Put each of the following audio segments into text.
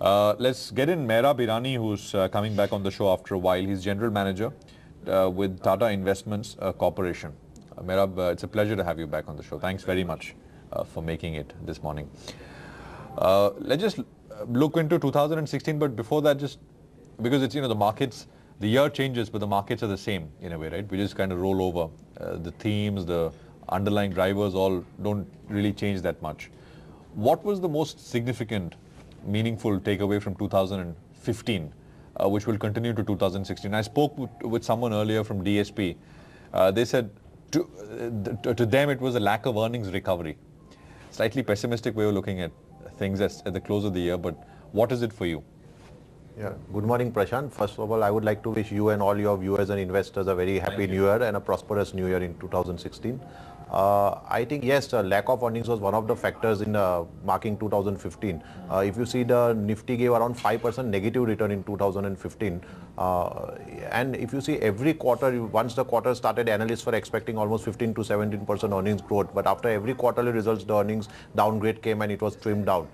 Let's get in Mehrab Irani, who's coming back on the show after a while. He's General Manager with Tata Investments Corporation. Mehrab, it's a pleasure to have you back on the show. Thanks very much for making it this morning. Let's just look into 2016, but before that, just because it's, the markets, the year changes, but the markets are the same in a way, right? We just kind of roll over. The themes, the underlying drivers all don't really change that much. What was the most significant, meaningful takeaway from 2015, which will continue to 2016? I spoke with someone earlier from DSP. They said to them it was a lack of earnings recovery. Slightly pessimistic way of looking at things at the close of the year, but what is it for you? Yeah. Good morning, Prashant. First of all, I would like to wish you and all your viewers and investors a very happy new year and a prosperous new year in 2016. I think, yes, the lack of earnings was one of the factors in marking 2015. If you see, the Nifty gave around 5% negative return in 2015. And if you see every quarter, once the quarter started, analysts were expecting almost 15 to 17% earnings growth. But after every quarterly results, the earnings downgrade came and it was trimmed down.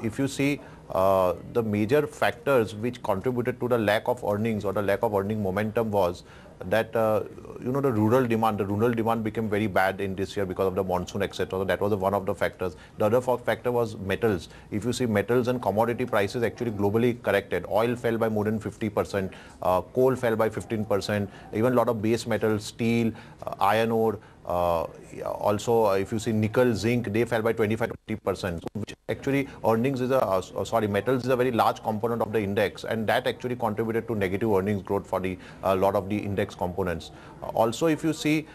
If you see the major factors which contributed to the lack of earnings or the lack of earning momentum was that the rural demand became very bad in this year because of the monsoon, etc. So that was one of the factors. The other factor was metals. If you see, metals and commodity prices actually globally corrected. Oil fell by more than 50%, coal fell by 15%, even a lot of base metals, steel, iron ore, also if you see nickel, zinc, they fell by 25-30%. So which actually earnings is metals is a very large component of the index, and that actually contributed to negative earnings growth for the lot of the index components. Also, if you see,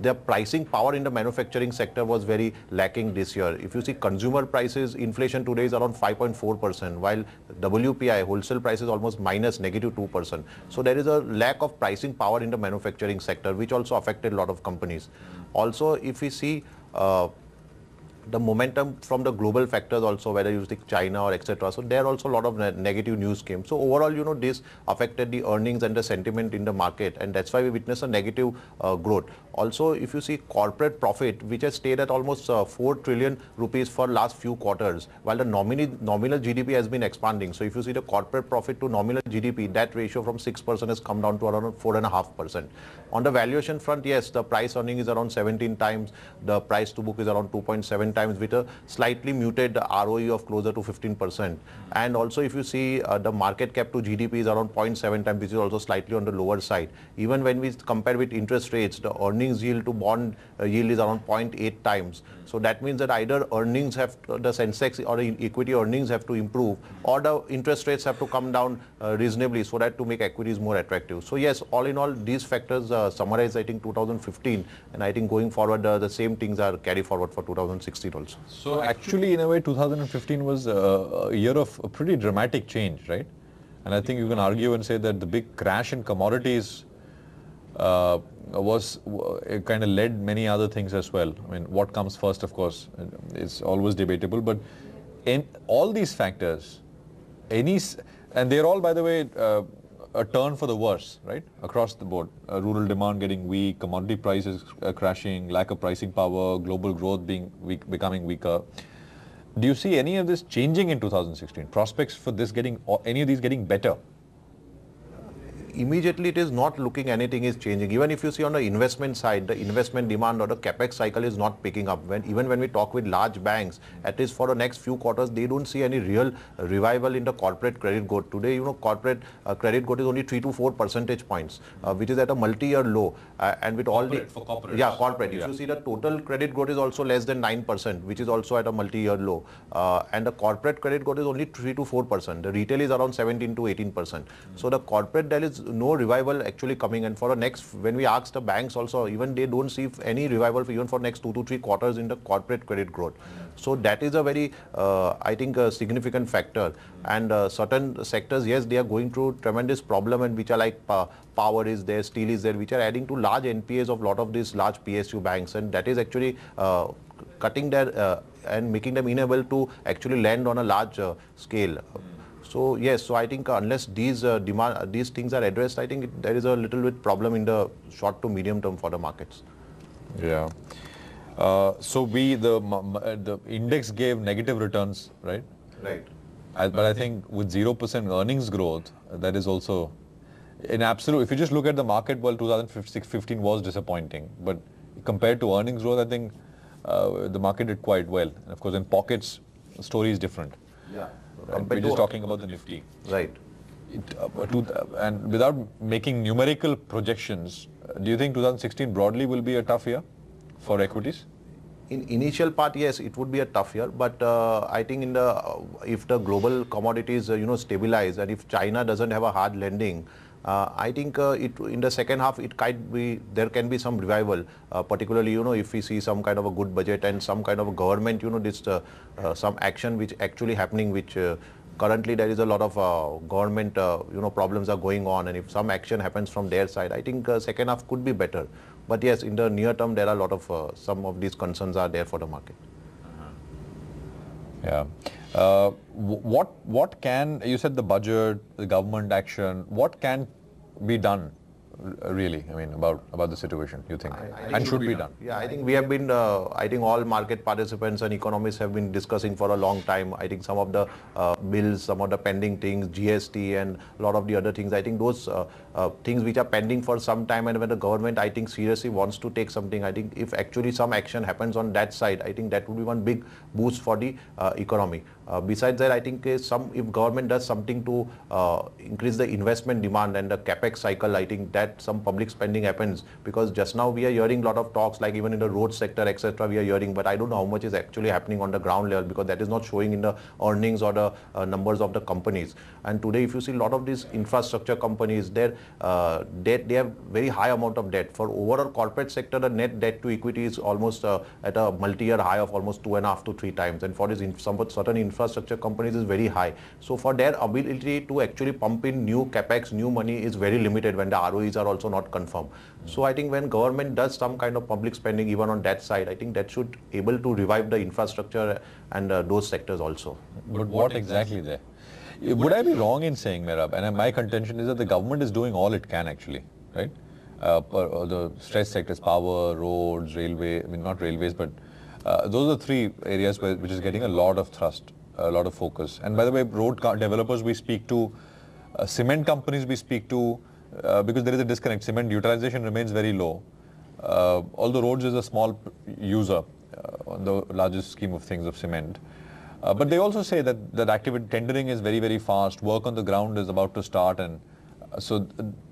the pricing power in the manufacturing sector was very lacking this year. If you see consumer prices, inflation today is around 5.4%, while WPI, wholesale prices, almost -2%. So there is a lack of pricing power in the manufacturing sector, which also affected a lot of companies. Also, if we see the momentum from the global factors also, whether you take China or etc. So there also a lot of negative news came. So overall, this affected the earnings and the sentiment in the market, and that's why we witnessed a negative growth. Also, if you see corporate profit, which has stayed at almost 4 trillion rupees for last few quarters, while the nominal GDP has been expanding. So if you see the corporate profit to nominal GDP, that ratio from 6% has come down to around 4.5%. On the valuation front, yes, the price earning is around 17 times. The price to book is around 2.7 times with a slightly muted ROE of closer to 15%. And also, if you see the market cap to GDP is around 0.7 times, which is also slightly on the lower side. Even when we compare with interest rates, the earnings yield to bond yield is around 0.8 times. So that means that either earnings have, the Sensex or the equity earnings have to improve, or the interest rates have to come down reasonably so that to make equities more attractive. So yes, all in all, these factors summarize, I think, 2015, and I think going forward, the same things are carried forward for 2016 also. So actually, in a way, 2015 was a year of a pretty dramatic change, right? And I think you can argue and say that the big crash in commodities kind of led many other things as well. I mean, what comes first, of course, is always debatable. But in all these factors, and they're all, by the way, a turn for the worse, right? Across the board. Rural demand getting weak, commodity prices crashing, lack of pricing power, global growth being weak, becoming weaker. Do you see any of this changing in 2016? Prospects for this any of these getting better? Immediately, it is not looking anything is changing. Even if you see on the investment side, the investment demand or the capex cycle is not picking up. Even when we talk with large banks, at least for the next few quarters, they don't see any real revival in the corporate credit growth. Today, corporate credit growth is only 3 to 4 percentage points, which is at a multi-year low. And with all the corporate. Yeah, corporate. If you see, the total credit growth is also less than 9%, which is also at a multi-year low. And the corporate credit growth is only 3 to 4%. The retail is around 17 to 18%. So the corporate, there is no revival actually coming. And for the next, when we ask the banks also, even they don't see any revival even for next 2 to 3 quarters in the corporate credit growth. So that is a very, I think, a significant factor. And certain sectors, yes, they are going through tremendous problem, and which are like power is there, steel is there, which are adding to large NPAs of a lot of these large PSU banks. And that is actually cutting their and making them unable to actually lend on a large scale. So yes, so I think unless these things are addressed, I think there is a little bit problem in the short to medium term for the markets. Yeah. So the index gave negative returns, right? Right. But I think with 0% earnings growth, that is also, in absolute, if you just look at the market, well, 2015 was disappointing. But compared to earnings growth, I think the market did quite well. And of course, in pockets, the story is different. Yeah. Right? We're just talking about the Nifty. Right. And without making numerical projections, do you think 2016 broadly will be a tough year for equities? In initial part, yes, it would be a tough year, but I think if the global commodities stabilize, and if China doesn't have a hard landing, I think in the second half there can be some revival, particularly if we see some kind of a good budget and some kind of a government some action which actually happening, which currently there is a lot of government problems are going on, and if some action happens from their side, I think second half could be better. But yes, in the near term, there are a lot of some of these concerns are there for the market. Yeah. What can, you said the budget, the government action, what can be done really, I mean, about the situation, you think, and should be done? Yeah, I think we have been, I think all market participants and economists have been discussing for a long time. I think some of the bills, some of the pending things, GST and a lot of the other things, I think those things which are pending for some time, and when the government, I think, seriously wants to take something, I think if actually some action happens on that side, I think that would be one big boost for the economy. Besides that, I think if government does something to increase the investment demand and the capex cycle, I think that some public spending happens, because just now we are hearing a lot of talks, like even in the road sector, etc. we are hearing, but I don't know how much is actually happening on the ground level, because that is not showing in the earnings or the numbers of the companies. And today, if you see a lot of these infrastructure companies, their debt, they have very high amount of debt. For overall corporate sector, the net debt to equity is almost at a multi-year high of almost 2.5 to 3 times, and for these certain infrastructure companies is very high. So for their ability to actually pump in new capex, new money is very limited when the ROEs are also not confirmed. So I think when government does some kind of public spending even on that side, I think that should able to revive the infrastructure and those sectors also. But what exactly there? Would I be wrong in saying, Mehrab, and my contention is that the government is doing all it can actually, right? The stress sectors, power, roads, railway, I mean not railways, but those are 3 areas which is getting a lot of thrust, a lot of focus. And by the way, road developers we speak to, cement companies we speak to, because there is a disconnect. Cement utilization remains very low. Although roads is a small user on the largest scheme of things of cement. But they also say that activity tendering is very, very fast. Work on the ground is about to start, and so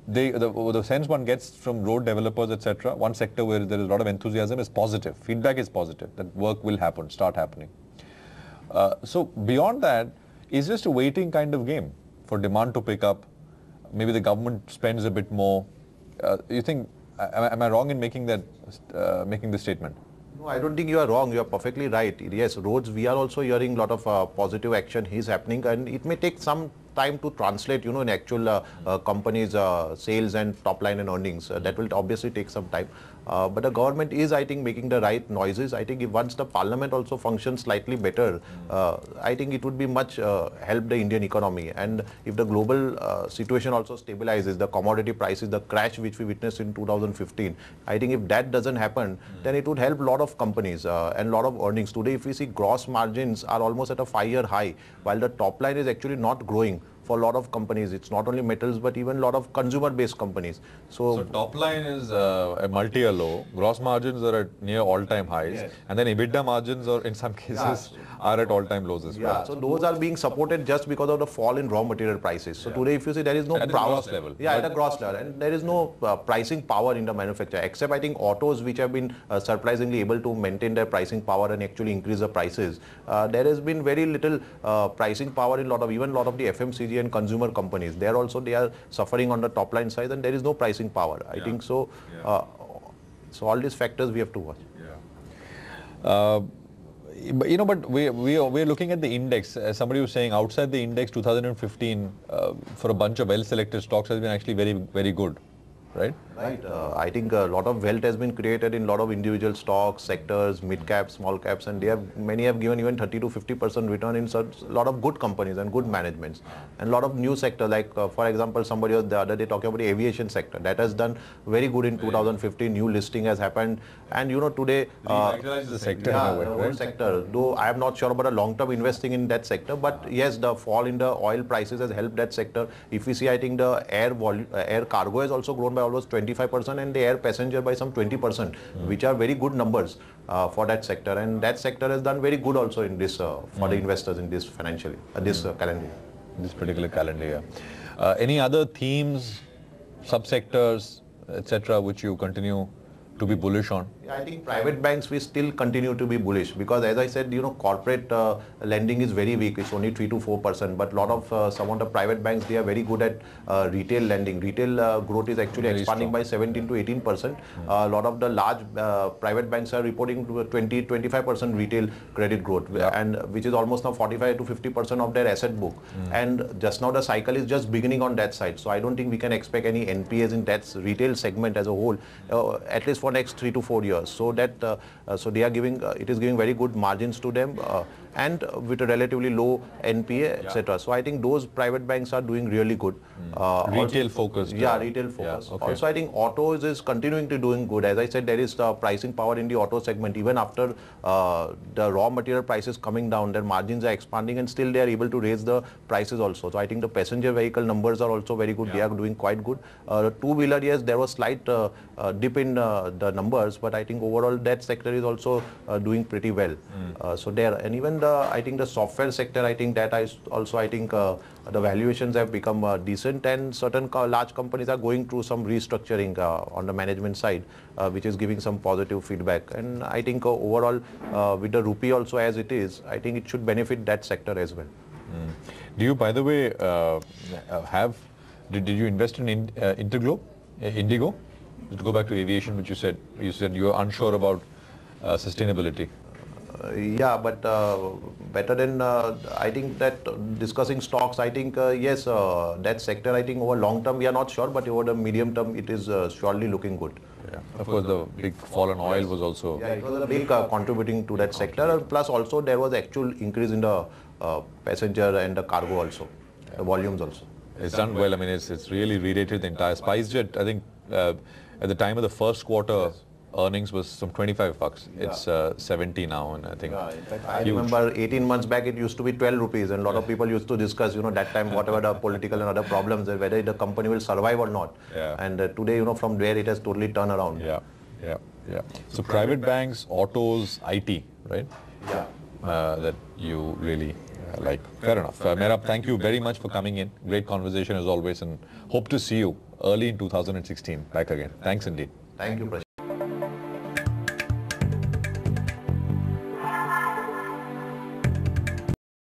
the sense one gets from road developers, etc., one sector where there is a lot of enthusiasm is positive. Feedback is positive that work will happen, start happening. So beyond that, it's just a waiting kind of game for demand to pick up. Maybe the government spends a bit more. You think? Am I wrong in making this statement? No, I don't think you are wrong. You are perfectly right. Yes, roads, we are also hearing a lot of positive action is happening, and it may take some time to translate, in actual companies' sales and top line and earnings. That will obviously take some time. But the government is, I think, making the right noises. I think if once the parliament also functions slightly better, I think it would be much help the Indian economy. And if the global situation also stabilizes, the commodity prices, the crash which we witnessed in 2015, I think if that doesn't happen, then it would help a lot of companies and a lot of earnings. Today, if we see gross margins are almost at a 5-year high, while the top line is actually not growing. For a lot of companies, it's not only metals but even a lot of consumer-based companies. So top line is a multi-year low, gross margins are at near all-time highs, yes. And then EBITDA margins are in some cases are at all-time lows as well. So those are being supported just because of the fall in raw material prices. So today, if you see, there is no at gross level. At a gross level, and there is no pricing power in the manufacturer, except I think autos, which have been surprisingly able to maintain their pricing power and actually increase the prices. There has been very little pricing power in even a lot of the FMCG and consumer companies. They are suffering on the top line side, and there is no pricing power. I think so. So all these factors we have to watch. But we're looking at the index. As somebody was saying, outside the index, 2015 for a bunch of well-selected stocks has been actually very, very good, right? Right. I think a lot of wealth has been created in a lot of individual stocks, sectors, mid caps, small caps, and many have given even 30 to 50% return in a lot of good companies and good managements, and a lot of new sector like for example, somebody was the other day talking about the aviation sector that has done very good in 2015. New listing has happened, and today The sector in a way, the whole right? sector. Though I am not sure about a long-term investing in that sector, but yes, the fall in the oil prices has helped that sector. If we see, I think the air cargo has also grown by almost 25%, and the air passenger by some 20%, which are very good numbers for that sector. And that sector has done very good also in this for the investors in this financially this calendar year. This particular calendar year. Any other themes, subsectors, etc., which you continue to be bullish on? Yeah, I think private banks we still continue to be bullish because, as I said, corporate lending is very weak. It's only 3 to 4%. But a lot of some of the private banks, they are very good at retail lending. Retail growth is actually Very expanding strong. by 17 to 18%. A lot of the large private banks are reporting to 20-25% retail credit growth, and which is almost now 45 to 50% of their asset book. And just now the cycle is just beginning on that side. So I don't think we can expect any NPAs in that retail segment as a whole, at least for next 3 to 4 years. So that so they are giving it is giving very good margins to them, and with a relatively low NPA, etc. So I think those private banks are doing really good. Retail focused. Yeah, retail focus. Okay. Also, I think autos is continuing to doing good. As I said, there is pricing power in the auto segment. Even after the raw material prices coming down, their margins are expanding, and still they are able to raise the prices also. So I think the passenger vehicle numbers are also very good. They are doing quite good. Two-wheeler, yes, there was slight dip in the numbers, but I think overall that sector is also doing pretty well. So there, and even I think the software sector, I think that I think the valuations have become decent, and certain large companies are going through some restructuring on the management side, which is giving some positive feedback. And I think overall, with the rupee also as it is, I think it should benefit that sector as well. Do you, by the way, did you invest in Indigo? To go back to aviation, which you said you're unsure about sustainability. Yeah, but better than I think that discussing stocks, I think yes, that sector, I think over long term we are not sure, but over the medium term it is surely looking good. Yeah. Of course, the big fall in oil was also. Yeah, it was a big contributing to that sector. Plus also there was actual increase in the passenger and the cargo also, the volumes also. It's done well. I mean, it's really re-rated the entire SpiceJet. I think at the time of the first quarter, earnings was some 25 bucks. It's 70 now, and I think in fact, I remember 18 months back it used to be 12 rupees, and a lot of people used to discuss, that time whatever the political and other problems, whether the company will survive or not. Yeah. And today, from there it has totally turned around. Yeah. So private banks, autos, IT, right? Yeah. That you really like. Fair enough. Mehrab, thank you very much for coming in. Great conversation as always, and hope to see you early in 2016 back again. Thanks indeed. Thank you, Prashant.